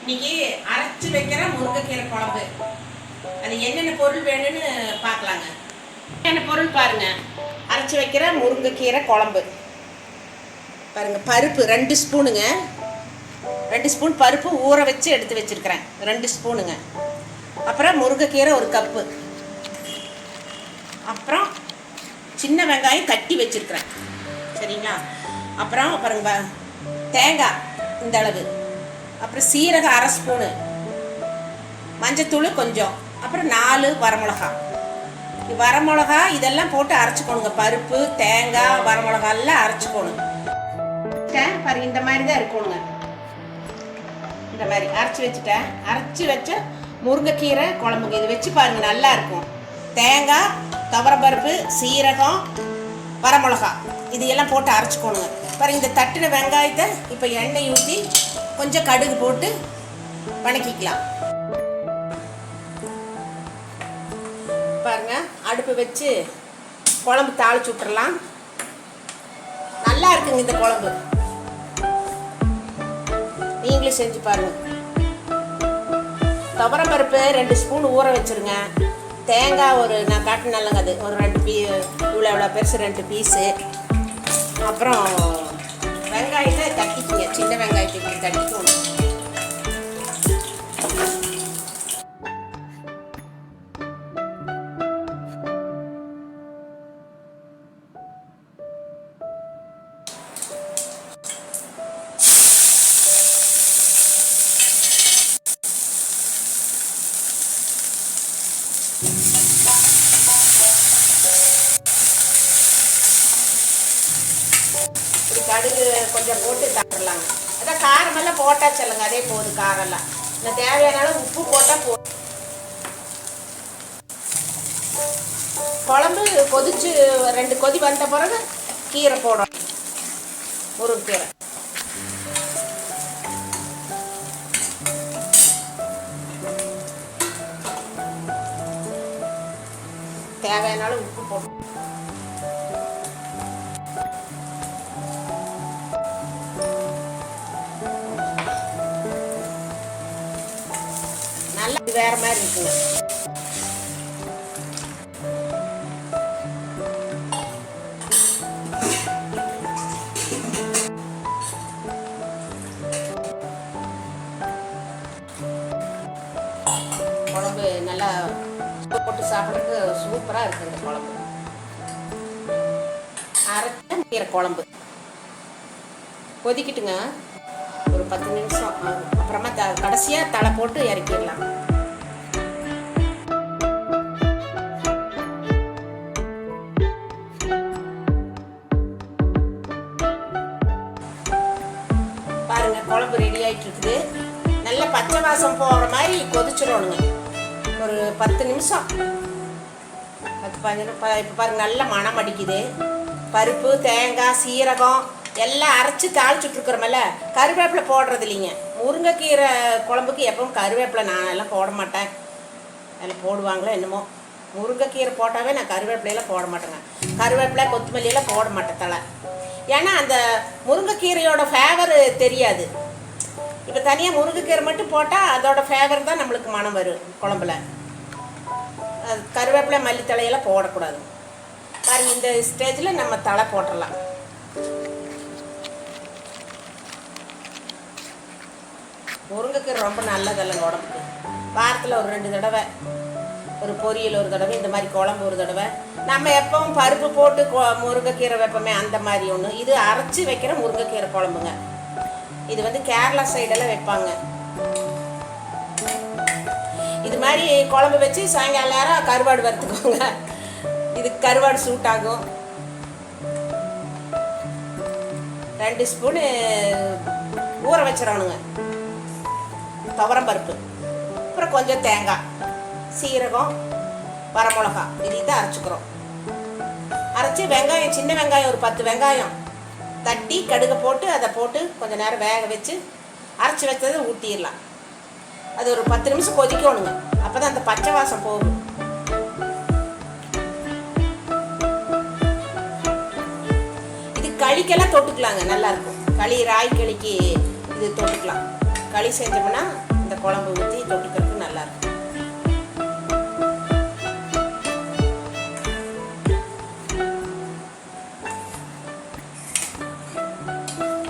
இன்னைக்கு அரைச்சி வைக்கிற முருங்கைக்கீரை குழம்பு. அது என்னென்ன பொருள் வேணும்னு பார்க்கலாங்க. என்னென்ன பொருள் பாருங்க. அரைச்சி வைக்கிற முருங்கைக்கீரை குழம்பு பாருங்க. பருப்பு 2 ஸ்பூனுங்க. 2 ஸ்பூன் பருப்பு ஊற வச்சு எடுத்து வச்சிருக்கிறேன். 2 ஸ்பூனுங்க. அப்புறம் முருங்கைக்கீரை 1 கப்பு. அப்புறம் சின்ன வெங்காயம் தட்டி வச்சிருக்கிறேன். சரிங்களா? அப்புறம் பாருங்க, தேங்காய் இந்த அளவு. அப்புறம் சீரகம் 1/2 ஸ்பூனு, மஞ்சத்தூள் கொஞ்சம், அப்புறம் 4 வரமிளகா. வரமிளகா இதெல்லாம் போட்டு அரைச்சிக்கணுங்க. பருப்பு, தேங்காய், வரமிளகா எல்லாம் அரைச்சிக்கணும். பாருங்க, இந்த மாதிரி தான் இருக்கணுங்க. இந்த மாதிரி அரைச்சி வச்சுட்டேன். அரைச்சி வச்ச முருங்கைக்கீரை குழம்புங்க. இது வச்சு பாருங்க, நல்லா இருக்கும். தேங்காய், துவரம்பருப்பு, சீரகம், வரமிளகா இது எல்லாம் போட்டு அரைச்சிக்கணுங்க. பாருங்க, இந்த தட்டின வெங்காயத்தை இப்போ எண்ணெய் ஊற்றி கொஞ்சம் கடுகு போட்டு வணக்கிக்கலாம். பாருங்க, அடுப்பு வச்சு குழம்பு தாளிச்சு விட்டுறலாம். நல்லா இருக்குங்க இந்த குழம்பு. நீங்களும் செஞ்சு பாருங்க. துவரம்பருப்பு 2 ஸ்பூன் ஊற வச்சிருங்க. தேங்காய் நான் காட்டினல்லங்க, அது ஒரு 2 இவ்வளோ பெருசு 2 பீஸு. அப்புறம் வெங்காயத்தை தட்டிக்குங்க. சின்ன வெங்காயத்தை இப்படி தட்டிக்கணும். கடுகு கொஞ்சம் போட்டு தரலாங்க. அதான் காரமெல்லாம் போட்டா சொல்லுங்க, அதே போதும். காரெல்லாம் இந்த தேவையான உப்பு போட்டால் போதும். குழம்பு கொதிச்சு 2 கொதி வந்த பிறகு கீரை போடணும். முருங்கைக்கீரை தேவையான உப்பு போடணும். நல்லா வேற மாதிரி இருக்குங்க. குழம்பு நல்லா போட்டு சாப்பிட்றதுக்கு சூப்பராக இருக்குது இந்த குழம்பு. அரைச்ச கீரை குழம்பு கொதிக்கிட்டுங்க. ஒரு 10 நிமிஷம். அப்புறமா கடைசியாக தலை போட்டு இறக்கிடலாம். பாருங்க, குழம்பு ரெடி ஆகிட்டு இருக்குது. நல்ல பச்சை வாசம் போகிற மாதிரி கொதிச்சிடணுங்க. ஒரு 10 நிமிஷம். 10-15. இப்போ பாருங்க, நல்ல மணம் அடிக்குது. பருப்பு, தேங்காய், சீரகம் எல்லாம் அரைச்சி தாளிச்சுட்ருக்குறோமில்ல. கருவேப்பிலை போடுறது இல்லைங்க. முருங்கைக்கீரை குழம்புக்கு எப்பவும் கருவேப்பிலை நான் எல்லாம் போட மாட்டேன். அதில் போடுவாங்களோ என்னமோ. முருங்கைக்கீரை போட்டாவே நான் கருவேப்பிலையெல்லாம் போட மாட்டேங்க. கருவேப்பிலை, கொத்தமல்லியெல்லாம் போட மாட்டேன் தலை. ஏன்னா அந்த முருங்கைக்கீரையோட ஃபேவர் தெரியாது. இப்போ தனியாக முருங்கைக்கீரை மட்டும் போட்டால் அதோட ஃபேவர் தான் நம்மளுக்கு மனம் வரும் குழம்புல. கருவேப்பிலை, மல்லித்தலையெல்லாம் போடக்கூடாது. பாருங்க, இந்த ஸ்டேஜில் நம்ம தலை போட்டுடலாம். முருங்கைக்கீரை ரொம்ப நல்லதல்ல உடம்புக்கு. வாரத்தில் ஒரு 2 தடவை, ஒரு பொரியல் ஒரு தடவை, இந்த மாதிரி குழம்பு ஒரு தடவை. நம்ம எப்பவும் பருப்பு போட்டு முருங்கைக்கீரை வைப்போமே, அந்த மாதிரி ஒன்று. இது அரைச்சி வைக்கிற முருங்கைக்கீரை குழம்புங்க. இது கேரளா சைடெல்லாம் வைப்பாங்க. இது மாதிரி குழம்பு வச்சு சாயங்கால நேரம் கருவாடு வறுத்துக்கோங்க. இதுக்கு கருவாடு சூட் ஆகும். 2 ஸ்பூனு ஊற வச்சிடணுங்க துவரம்பருப்பு. அப்புறம் கொஞ்சம் தேங்காய், சீரகம், வரமிளகா இதையும் அரைச்சிக்கிறோம். அரைச்சி வெங்காயம், சின்ன வெங்காயம் ஒரு 10 வெங்காயம் தட்டி கடுகை போட்டு அதை போட்டு கொஞ்சம் நேரம் வேக வச்சு அரைச்சி வச்சதை ஊற்றிடலாம். அது ஒரு 10 நிமிஷம் கொதிக்கணுங்க. அப்போ தான் அந்த பச்சை வாசம் போகும். இது களிக்கெல்லாம் தொட்டுக்கலாங்க, நல்லாயிருக்கும். களி, ராய் களிக்கு இது தொட்டுக்கலாம். களி செஞ்சோம்னா இந்த குழம்பு ஊற்றி தொட்டுக்கிறதுக்கு நல்லாயிருக்கும்.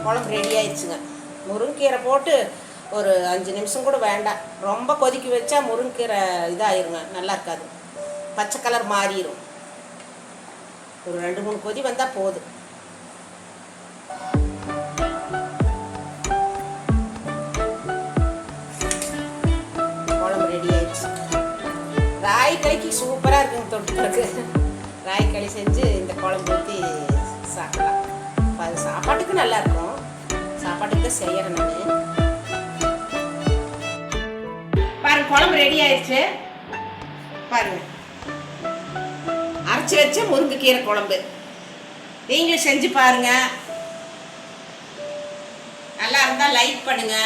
குழம்பு ரெடி ஆயிடுச்சுங்க. முருங்கீரை போட்டு ஒரு 5 நிமிஷம் கூட வேண்டாம். ரொம்ப கொதிக்க வச்சா முருங்கீரை இதாகிருங்க, நல்லா இருக்காது, பச்சை கலர் மாறிடும். ஒரு 2-3 கொதி வந்தால் போதும். குழம்பு ரெடி ஆயிடுச்சு. ராய்க்களிக்கு சூப்பராக இருக்குங்க தொட்டுக்கிறதுக்கு. ராய்க்களி செஞ்சு இந்த குழம்பு ஊற்றி சாப்பிடலாம். அது சாப்பாட்டுக்கு நல்லா இருக்கும். சாப்பாட்டுக்கு தான் செய்யறேன் நான். பாருங்க, குழம்பு ரெடி ஆயிடுச்சு. பாருங்க, அரைச்சி வச்ச முருங்கைக்கீரை குழம்பு. நீங்களும் செஞ்சு பாருங்க. நல்லா இருந்தால் லைக் பண்ணுங்க.